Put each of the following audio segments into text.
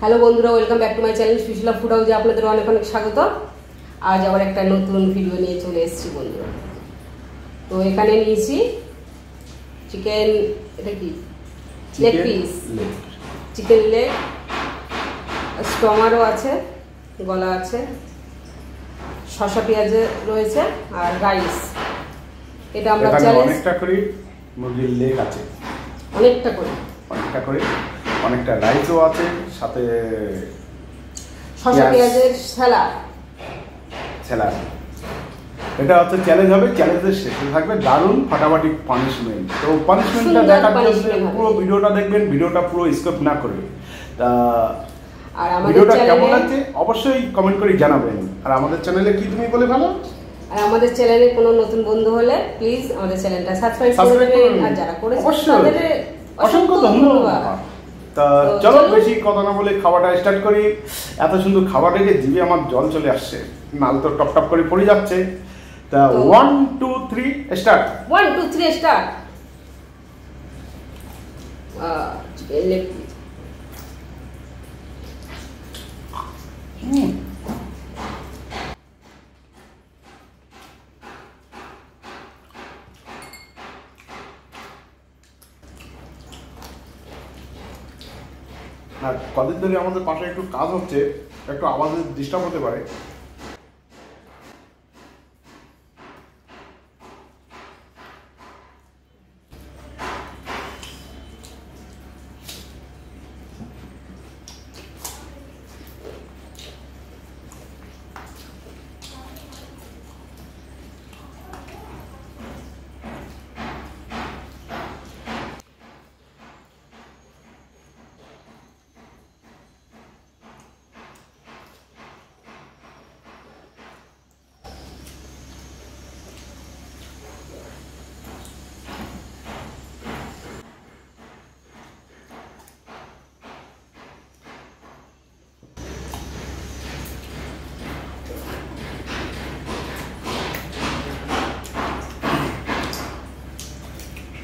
Hello বন্ধুরা, welcome back to my channel Sushila food হাউসে আপনাদের অনেক অনেক স্বাগত। আজ আবার একটা নতুন ভিডিও নিয়ে চলে এসেছি বন্ধুরা। তো এখানে নিয়েছি চিকেন, এটা কি লেগ পিস, চিকেন লেগ, স্টমারও আছে, গলা আছে, শসা পেঁয়াজ রয়েছে আর রাইস। এটা আমরা অনেকটা করে মুরগির লেগ আছে, অনেকটা করে অনেকটা রাইসও আছে, সাথে শসা পেঁয়াজের স্যালাড। এটা হচ্ছে চ্যালেঞ্জ হবে। চ্যালেঞ্জের শেষে থাকবে দারুণ ফাটাফাটি পানিশমেন্ট। তো পানিশমেন্টটা দেখার জন্য পুরো ভিডিওটা দেখবেন, ভিডিওটা পুরো স্কিপ না করে। তা আর আমাদের ভিডিওটা কেমন লাগছে অবশ্যই কমেন্ট করে জানাবেন। আর আমাদের চ্যানেলে কি তুমি বলে ভালো, আর আমাদের চ্যানেলে কোনো নতুন বন্ধু হলে প্লিজ আমাদের চ্যানেলটা সাবস্ক্রাইব করবেন। আর যারা করেছেন তাদের অসংখ্য ধন্যবাদ। তা চলো বেশি কথা না বলে খাওয়াটা স্টার্ট করি। এত সুন্দর খাবার দেখে জিভে আমার জল চলে আসছে, নাল তো টপ টপ করে পড়ে যাচ্ছে। তা 1 2 3 start. 1 2 3 start. Chicken leg piece. আর কদিন ধরে আমাদের পাশে একটু কাজ হচ্ছে, একটু আওয়াজের ডিস্টার্ব হতে পারে।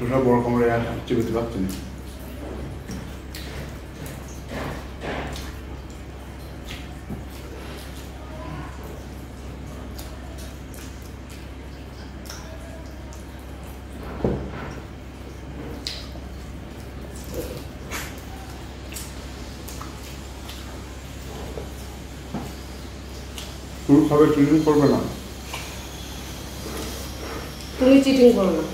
শসা বড় কামড়ে আর চিবিতে পারছি না। তুমি খাবে, চিটিং করবে না। তুমি চিটিং করো না।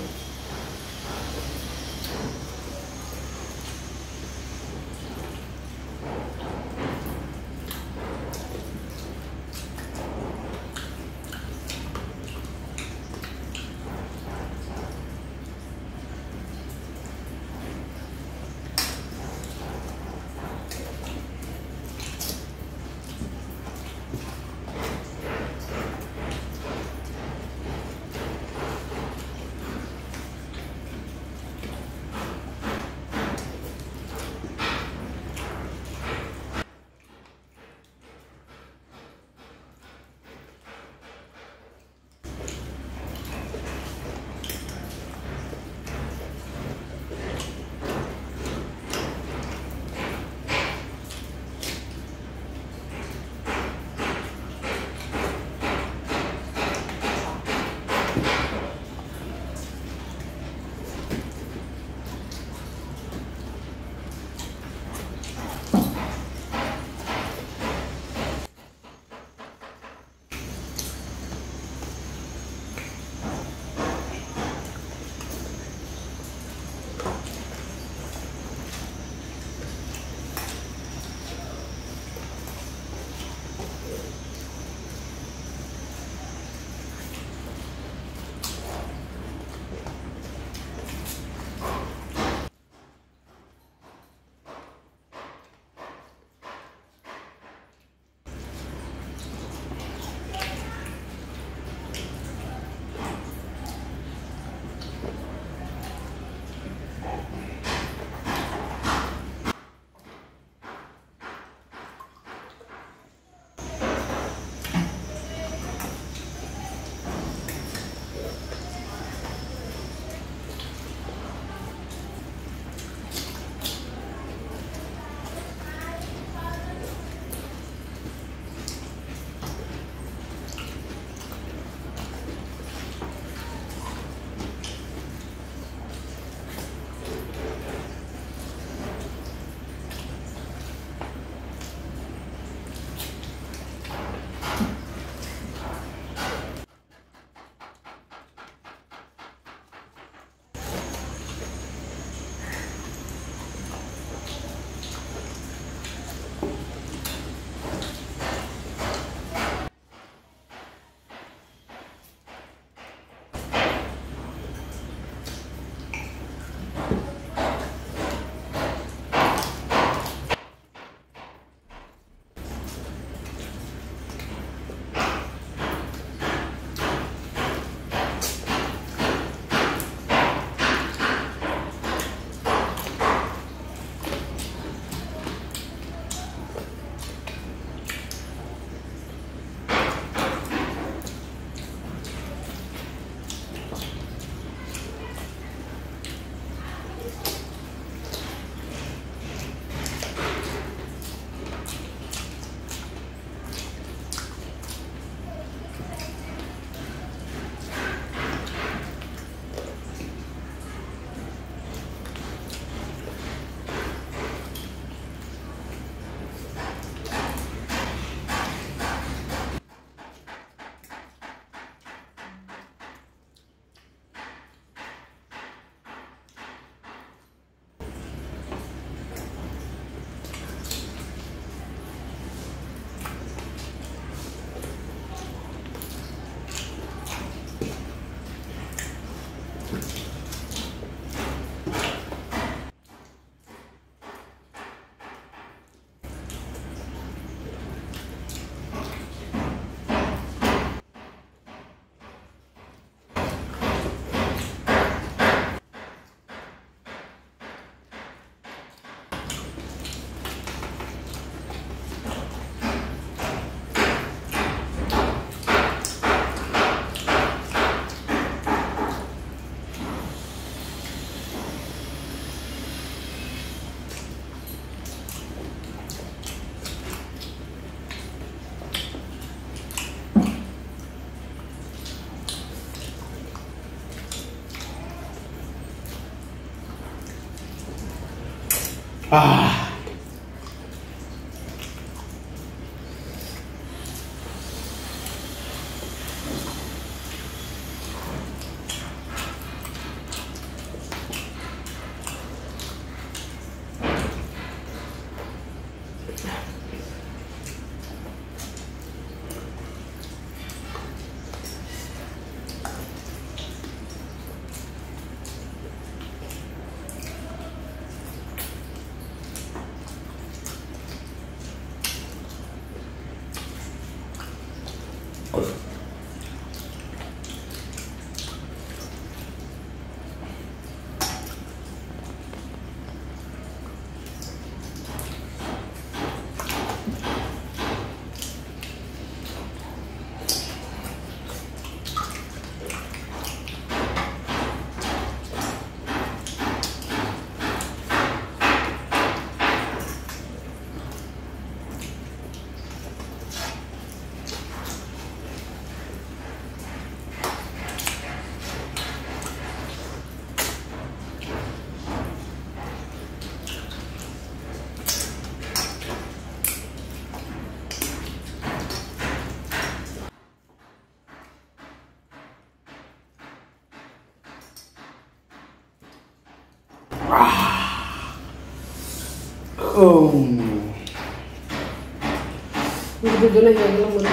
দুজনে হয়ে গেল মুড়ি।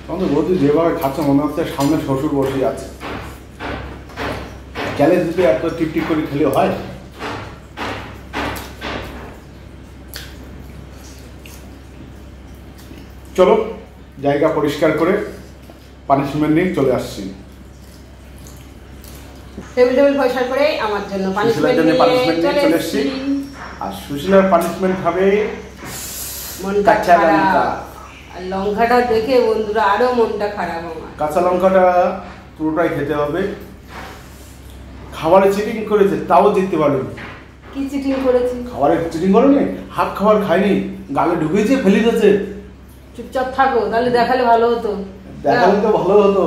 আমাদের বৌদি যেভাবে খাচ্ছে মনে হচ্ছে সামনে শ্বশুর বসে আছে। ক্যালে যদি এত টিপ টিপ করে খেলে হয়। চলো জায়গা পরিষ্কার করে পানিশমেন্ট নিয়ে চলে আসছি। টেবিল পরিষ্কার করে আমার জন্য পানিশমেন্ট নিয়ে চলে এসেছি। আর সুশীলার পানিশমেন্ট হবে মনটা খারাপ। আর লঙ্কাটা দেখে বন্ধুরা আরো মনটা খারাপ আমার। কাঁচা লঙ্কাটা পুরোটাই খেতে হবে। খাবারে চিটিং করেছে তাও জিততে পারবে। কি চিটিং করেছি? খাবারে চিটিং করেনি, হাফ খাবার খায়নি, গালে ঢুকিয়েছে ফেলে দিয়েছে। চুপচাপ থাকো, তাহলে দেখালে ভালো হতো। দেখালে তো ভালো হতো।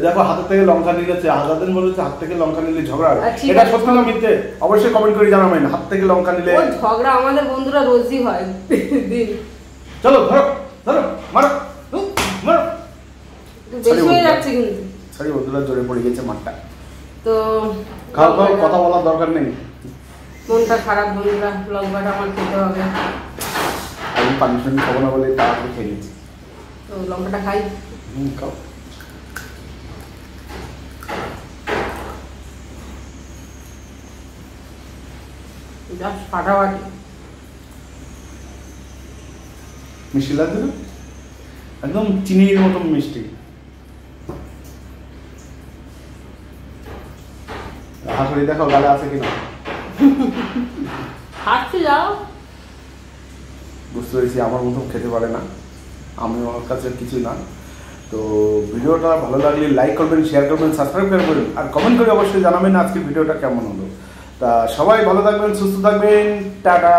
দেখো হাতের থেকে লঙ্কা নিয়েছে, হাজারদিন বলেছে হাত থেকে লঙ্কা নিলে ঝগড়া। এটা সত্যি না মিথ্যে অবশ্যই কমেন্ট করে জানাবেন। হাত থেকে লঙ্কা নিলে ঝগড়া আমাদের বন্ধুরা রোজই হয় দিন। চলো ধরো ধরো মারো মারো। বেশি হয়ে যাচ্ছে কিন্তু। সরি বন্ধুরা জোরে পড়ে গেছে মাঠটা। তো খাও খাও, কথা বলার দরকার নেই। মনটা খারাপ বন্ধুরা, লঙ্কাটা আমার খেতে হবে। আমি পানিশমেন্ট খাবো না বলে তাড়াতাড়ি খেয়ে নিচ্ছি। তো লঙ্কাটা খাই। খাও। ফাটাফাটি মিষ্টি লাগছে না? একদম চিনির মতন মিষ্টি। হাসুড়ি দেখো গালে আছে কিনা। খাচ্ছি যাও। বুঝতে পেরেছি আমার মতো খেতে পারে না, আমি আমার কাছে কিছু না। তো ভিডিওটা ভালো লাগলে লাইক করবেন, শেয়ার করবেন, সাবস্ক্রাইব করবেন আর কমেন্ট করে অবশ্যই জানাবেন আজকের ভিডিওটা কেমন হলো। তা সবাই ভালো থাকবেন, সুস্থ থাকবেন, টাটা।